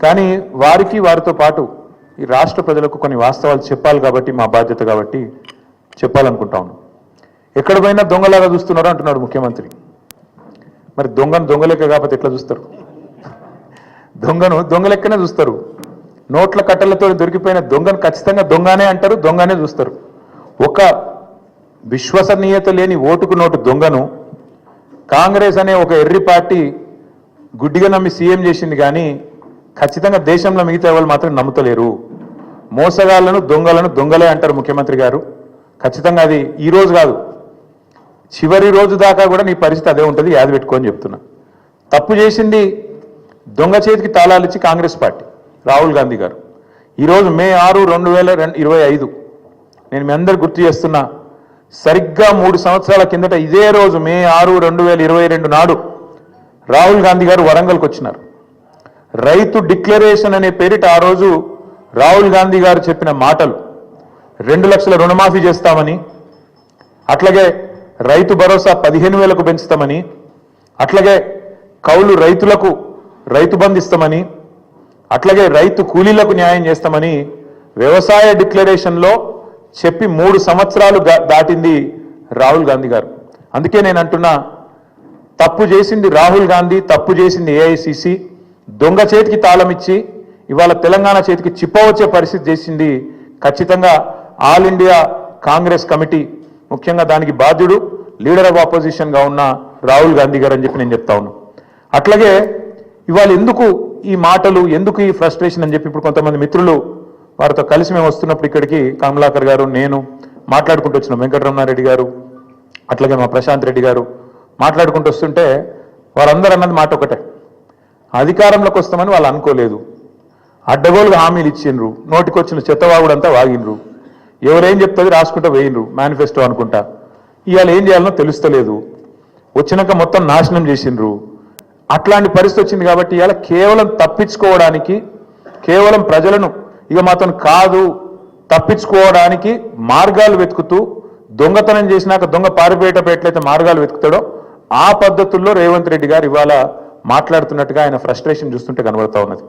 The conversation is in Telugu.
కానీ వారితో పాటు ఈ రాష్ట్ర ప్రజలకు కొన్ని వాస్తవాలు చెప్పాలి కాబట్టి మా బాధ్యత కాబట్టి చెప్పాలనుకుంటా ఉన్నాం. ఎక్కడ పోయినా దొంగలాగా చూస్తున్నారో అంటున్నాడు ముఖ్యమంత్రి. మరి దొంగలెక్క కాకపోతే ఎట్లా చూస్తారు? దొంగలెక్కనే చూస్తారు. నోట్ల కట్టలతో దొరికిపోయిన దొంగను ఖచ్చితంగా దొంగనే అంటారు, దొంగనే చూస్తారు. ఒక విశ్వసనీయత లేని ఓటుకు నోటు దొంగను కాంగ్రెస్ అనే ఒక ఎర్రి పార్టీ గుడ్డిగా నమ్మి సీఎం చేసింది. కానీ ఖచ్చితంగా దేశంలో మిగతా వాళ్ళు మాత్రం నమ్ముతలేరు. మోసగాళ్లను దొంగలే అంటారు ముఖ్యమంత్రి గారు. ఖచ్చితంగా అది ఈ రోజు కాదు, చివరి రోజు దాకా కూడా నీ పరిస్థితి అదే ఉంటుంది, యాద పెట్టుకొని చెప్తున్నా. తప్పు చేసింది దొంగ చేతికి తాళాలు ఇచ్చి కాంగ్రెస్ పార్టీ రాహుల్ గాంధీ గారు. ఈరోజు మే 6, 2025 నేను మీ అందరు గుర్తు చేస్తున్నా, సరిగ్గా 3 సంవత్సరాల కిందట ఇదే రోజు మే 6, 2022 నాడు రాహుల్ గాంధీ గారు వరంగల్కి వచ్చినారు. రైతు డిక్లరేషన్ అనే పేరిట ఆ రోజు రాహుల్ గాంధీ గారు చెప్పిన మాటలు 2 లక్షల రుణమాఫీ చేస్తామని, అట్లాగే రైతు భరోసా 15,000కు పెంచుతామని, అట్లాగే కౌలు రైతులకు రైతు బంధు ఇస్తామని, అట్లాగే రైతు కూలీలకు న్యాయం చేస్తామని వ్యవసాయ డిక్లరేషన్లో చెప్పి 3 సంవత్సరాలు దాటింది రాహుల్ గాంధీ గారు. అందుకే నేను అంటున్నా, తప్పు చేసింది రాహుల్ గాంధీ, తప్పు చేసింది ఏఐసిసి. దొంగ చేతికి తాళం ఇచ్చి ఇవాళ తెలంగాణ చేతికి చిప్పవచ్చే పరిస్థితి చేసింది ఖచ్చితంగా ఆల్ ఇండియా కాంగ్రెస్ కమిటీ, ముఖ్యంగా దానికి బాధ్యుడు లీడర్ ఆఫ్ ఆపోజిషన్గా ఉన్న రాహుల్ గాంధీ గారు అని చెప్పి నేను చెప్తా ఉన్నాను. అట్లాగే ఇవాళ ఎందుకు ఈ మాటలు, ఎందుకు ఈ ఫ్రస్ట్రేషన్ అని చెప్పి ఇప్పుడు కొంతమంది మిత్రులు వారితో కలిసి మేము వస్తున్నప్పుడు ఇక్కడికి కమలాకర్ గారు, నేను మాట్లాడుకుంటూ వచ్చినాం, వెంకటరమణారెడ్డి గారు, అట్లాగే మా ప్రశాంత్ రెడ్డి గారు మాట్లాడుకుంటూ వస్తుంటే వారందరూ అన్నది మాట ఒకటే, అధికారంలోకి వస్తామని వాళ్ళు అనుకోలేదు, అడ్డగోలుగా హామీలు ఇచ్చిండ్రు, నోటికొచ్చిన చెత్తవాగుడంతా వాగిండ్రు, ఎవరేం చెప్తుంది రాసుకుంటూ వేయిండ్రు మేనిఫెస్టో అనుకుంటా. ఇవాళ ఏం చేయాలనో తెలుస్తలేదు, వచ్చినాక మొత్తం నాశనం చేసిండ్రు. అట్లాంటి పరిస్థితి వచ్చింది కాబట్టి ఇవాళ కేవలం తప్పించుకోవడానికి, కేవలం ప్రజలను ఇక మాత్రం కాదు తప్పించుకోవడానికి మార్గాలు వెతుకుతూ, దొంగతనం చేసినాక దొంగ పారిపోయేటప్పుడు మార్గాలు వెతుకుతాడో ఆ పద్ధతుల్లో రేవంత్ రెడ్డి గారు ఇవాళ మాట్లాడుతున్నట్టుగా ఆయన ఫ్రస్ట్రేషన్ చూస్తుంటే కనబడతా ఉన్నది.